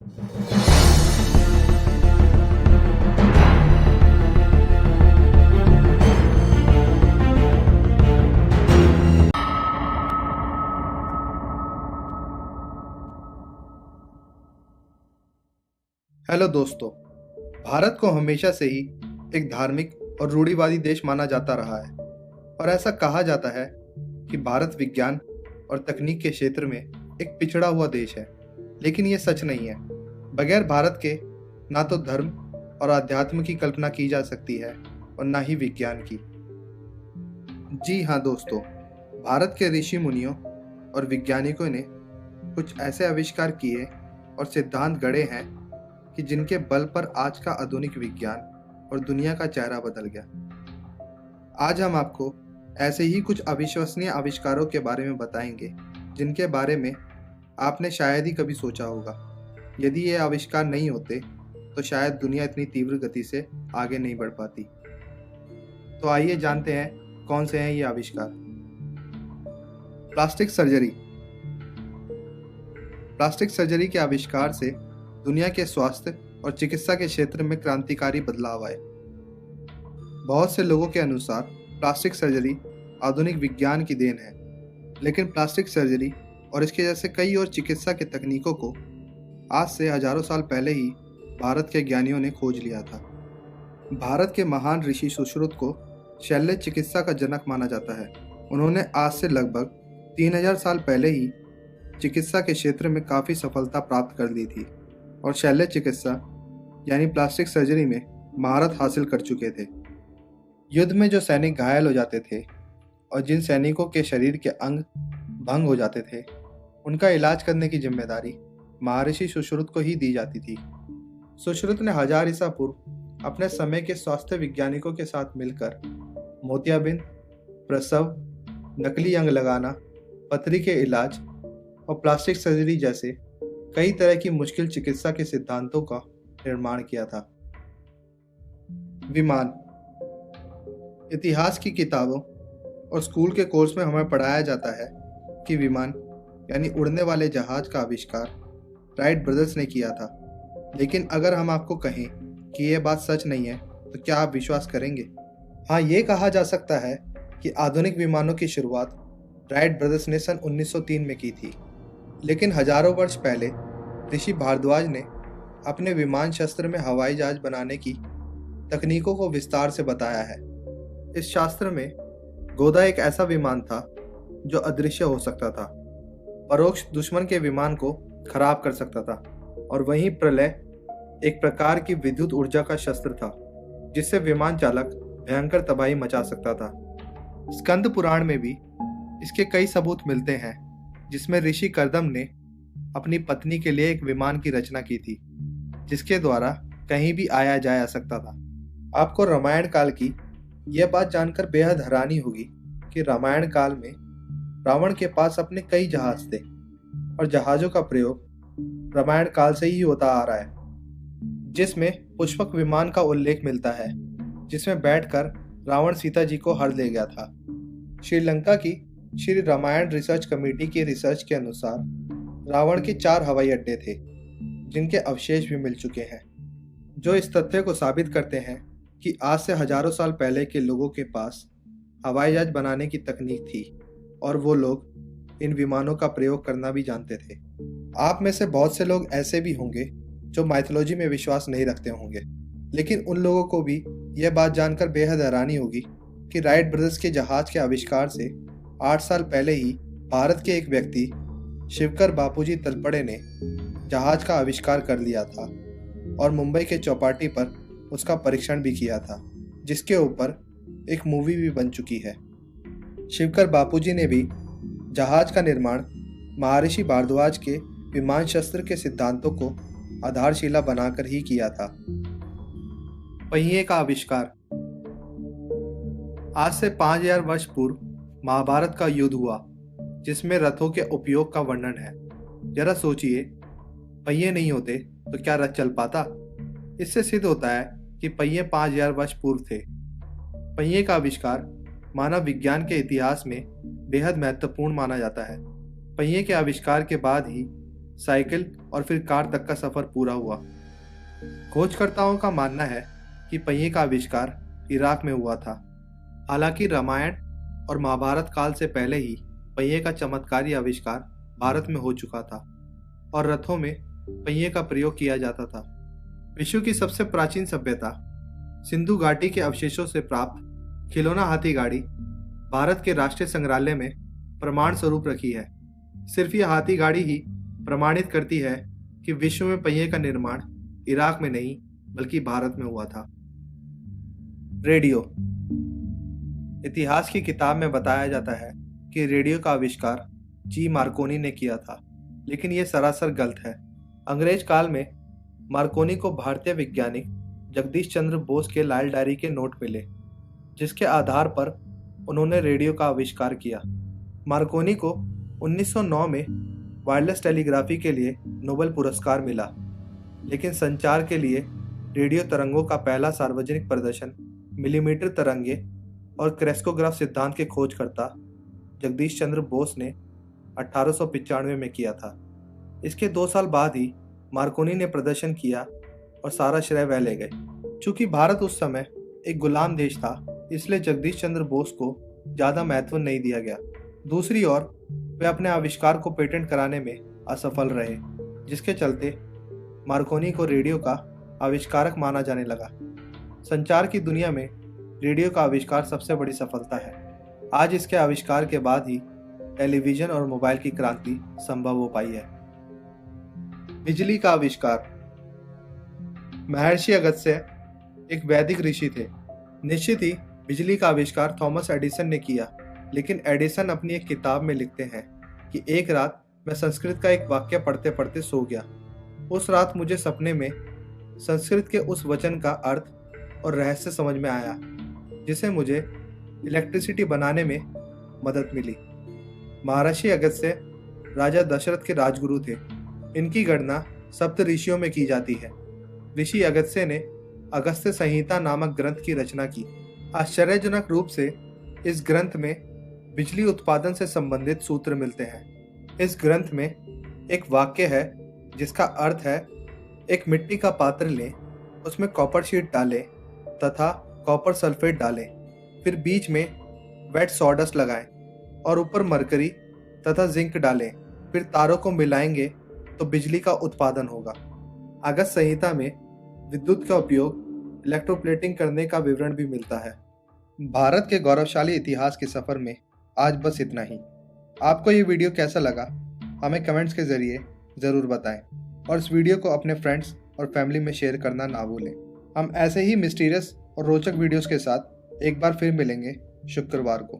Hello दोस्तों। भारत को हमेशा से ही एक धार्मिक और रूढ़िवादी देश माना जाता रहा है और ऐसा कहा जाता है कि भारत विज्ञान और तकनीक के क्षेत्र में एक पिछड़ा हुआ देश है। लेकिन ये सच नहीं है। बगैर भारत के ना तो धर्म और अध्यात्म की कल्पना की जा सकती है और ना ही विज्ञान की। जी हाँ दोस्तों, भारत के ऋषि मुनियों और वैज्ञानिकों ने कुछ ऐसे आविष्कार किए और सिद्धांत गढ़े हैं कि जिनके बल पर आज का आधुनिक विज्ञान और दुनिया का चेहरा बदल गया। आज हम आपको ऐसे ही कुछ अविश्वसनीय आविष्कारों के बारे में बताएंगे जिनके बारे में आपने शायद ही कभी सोचा होगा। यदि ये आविष्कार नहीं होते तो शायद दुनिया इतनी तीव्र गति से आगे नहीं बढ़ पाती। तो आइए जानते हैं कौन से हैं ये आविष्कार। Plastic surgery. प्लास्टिक सर्जरी के आविष्कार से दुनिया के स्वास्थ्य और चिकित्सा के क्षेत्र में क्रांतिकारी बदलाव आए। बहुत से लोगों के अनुसार प्लास्टिक सर्जरी आधुनिक विज्ञान की देन है, लेकिन प्लास्टिक सर्जरी और इसके जैसे कई और चिकित्सा के तकनीकों को आज से हजारों साल पहले ही भारत के ज्ञानियों ने खोज लिया था। भारत के महान ऋषि सुश्रुत को शल्य चिकित्सा का जनक माना जाता है। उन्होंने आज से लगभग 3000 साल पहले ही चिकित्सा के क्षेत्र में काफ़ी सफलता प्राप्त कर ली थी और शल्य चिकित्सा यानी प्लास्टिक सर्जरी में महारत हासिल कर चुके थे। युद्ध में जो सैनिक घायल हो जाते थे और जिन सैनिकों के शरीर के अंग भंग हो जाते थे, उनका इलाज करने की जिम्मेदारी महर्षि सुश्रुत को ही दी जाती थी। सुश्रुत ने 1000 ईसा पूर्व अपने समय के स्वास्थ्य वैज्ञानिकों के साथ मिलकर मोतियाबिंद, प्रसव, नकली अंग लगाना, पथरी के इलाज और प्लास्टिक सर्जरी जैसे कई तरह की मुश्किल चिकित्सा के सिद्धांतों का निर्माण किया था। विमान। इतिहास की किताबों और स्कूल के कोर्स में हमें पढ़ाया जाता है कि विमान यानी उड़ने वाले जहाज का आविष्कार राइट ब्रदर्स ने किया था। लेकिन अगर हम आपको कहें कि यह बात सच नहीं है तो क्या आप विश्वास करेंगे? हाँ, ये कहा जा सकता है कि आधुनिक विमानों की शुरुआत राइट ब्रदर्स ने सन 1903 में की थी। लेकिन हजारों वर्ष पहले ऋषि भारद्वाज ने अपने विमान शस्त्र में हवाई जहाज बनाने की तकनीकों को विस्तार से बताया है। इस शास्त्र में गोदा एक ऐसा विमान था जो अदृश्य हो सकता था, परोक्ष दुश्मन के विमान को खराब कर सकता था, और वहीं प्रलय एक प्रकार की विद्युत ऊर्जा का शस्त्र था जिससे विमान चालक भयंकर तबाही मचा सकता था। स्कंद पुराण में भी इसके कई सबूत मिलते हैं, जिसमें ऋषि कर्दम ने अपनी पत्नी के लिए एक विमान की रचना की थी जिसके द्वारा कहीं भी आया जाया सकता था। आपको रामायण काल की यह बात जानकर बेहद हैरानी होगी कि रामायण काल में रावण के पास अपने कई जहाज थे और जहाज़ों का प्रयोग रामायण काल से ही होता आ रहा है, जिसमें पुष्पक विमान का उल्लेख मिलता है जिसमें बैठकर रावण सीता जी को हर ले गया था। श्रीलंका की श्री रामायण रिसर्च कमेटी की रिसर्च के अनुसार रावण के 4 हवाई अड्डे थे जिनके अवशेष भी मिल चुके हैं, जो इस तथ्य को साबित करते हैं कि आज से हजारों साल पहले के लोगों के पास हवाई जहाज बनाने की तकनीक थी और वो लोग इन विमानों का प्रयोग करना भी जानते थे। आप में से बहुत से लोग ऐसे भी होंगे जो माइथोलॉजी में विश्वास नहीं रखते होंगे, लेकिन उन लोगों को भी यह बात जानकर बेहद हैरानी होगी कि राइट ब्रदर्स के जहाज के आविष्कार से 8 साल पहले ही भारत के एक व्यक्ति शिवकर बापूजी तलपड़े ने जहाज का आविष्कार कर लिया था और मुंबई के चौपाटी पर उसका परीक्षण भी किया था, जिसके ऊपर एक मूवी भी बन चुकी है। शिवकर बापूजी ने भी जहाज का निर्माण महर्षि भारद्वाज के विमान शस्त्र के सिद्धांतों को आधारशिला बनाकर ही किया था। पहिए का आविष्कार। आज से 5000 वर्ष पूर्व महाभारत का युद्ध हुआ जिसमें रथों के उपयोग का वर्णन है। जरा सोचिए, पहिए नहीं होते तो क्या रथ चल पाता? इससे सिद्ध होता है कि पहिए 5000 वर्ष पूर्व थे। पहिए का आविष्कार मानव विज्ञान के इतिहास में बेहद महत्वपूर्ण माना जाता है। पहिए के आविष्कार के बाद ही साइकिल और फिर कार तक का सफर पूरा हुआ। खोजकर्ताओं का मानना है कि पहिए का आविष्कार इराक में हुआ था। हालांकि रामायण और महाभारत काल से पहले ही पहिए का चमत्कारी आविष्कार भारत में हो चुका था और रथों में पहिए का प्रयोग किया जाता था। विश्व की सबसे प्राचीन सभ्यता सिंधु घाटी के अवशेषों से प्राप्त खिलौना हाथी गाड़ी भारत के राष्ट्रीय संग्रहालय में प्रमाण स्वरूप रखी है। सिर्फ यह हाथी गाड़ी ही प्रमाणित करती है कि विश्व में पहिए का निर्माण इराक में नहीं बल्कि भारत में हुआ था। रेडियो। इतिहास की किताब में बताया जाता है कि रेडियो का आविष्कार जी मार्कोनी ने किया था, लेकिन यह सरासर गलत है। अंग्रेज काल में मार्कोनी को भारतीय वैज्ञानिक जगदीश चंद्र बोस के लाल डायरी के नोट मिले, जिसके आधार पर उन्होंने रेडियो का आविष्कार किया। मार्कोनी को 1909 में वायरलेस टेलीग्राफी के लिए नोबेल पुरस्कार मिला, लेकिन संचार के लिए रेडियो तरंगों का पहला सार्वजनिक प्रदर्शन मिलीमीटर तरंगे और क्रेस्कोग्राफ सिद्धांत के खोजकर्ता जगदीश चंद्र बोस ने 1895 में किया था। इसके 2 साल बाद ही मार्कोनी ने प्रदर्शन किया और सारा श्रेय वह ले गए। चूंकि भारत उस समय एक गुलाम देश था, इसलिए जगदीश चंद्र बोस को ज़्यादा महत्व नहीं दिया गया। दूसरी ओर वे अपने आविष्कार को पेटेंट कराने में असफल रहे, जिसके चलते मार्कोनी को रेडियो का आविष्कारक माना जाने लगा। संचार की दुनिया में रेडियो का आविष्कार सबसे बड़ी सफलता है। आज इसके आविष्कार के बाद ही टेलीविजन और मोबाइल की क्रांति संभव हो पाई है। बिजली का आविष्कार। महर्षि अगस्त्य एक वैदिक ऋषि थे। निश्चित ही बिजली का आविष्कार थॉमस एडिसन ने किया, लेकिन एडिसन अपनी एक किताब में लिखते हैं कि एक रात मैं संस्कृत का एक वाक्य पढ़ते पढ़ते सो गया। उस रात मुझे सपने में संस्कृत के उस वचन का अर्थ और रहस्य समझ में आया, जिसे मुझे इलेक्ट्रिसिटी बनाने में मदद मिली। महर्षि अगस्त्य राजा दशरथ के राजगुरु थे। इनकी गणना सप्त ऋषियों में की जाती है। ऋषि अगस्त्य ने अगस्त्य संहिता नामक ग्रंथ की रचना की। आश्चर्यजनक रूप से इस ग्रंथ में बिजली उत्पादन से संबंधित सूत्र मिलते हैं। इस ग्रंथ में एक वाक्य है जिसका अर्थ है, एक मिट्टी का पात्र लें, उसमें कॉपर शीट डालें तथा कॉपर सल्फेट डालें, फिर बीच में वेट सॉडस्ट लगाएं और ऊपर मरकरी तथा जिंक डालें, फिर तारों को मिलाएंगे तो बिजली का उत्पादन होगा। अगस्त संहिता में विद्युत का उपयोग इलेक्ट्रोप्लेटिंग करने का विवरण भी मिलता है। भारत के गौरवशाली इतिहास के सफर में आज बस इतना ही। आपको ये वीडियो कैसा लगा हमें कमेंट्स के जरिए ज़रूर बताएं और इस वीडियो को अपने फ्रेंड्स और फैमिली में शेयर करना ना भूलें। हम ऐसे ही मिस्टीरियस और रोचक वीडियोस के साथ एक बार फिर मिलेंगे शुक्रवार को।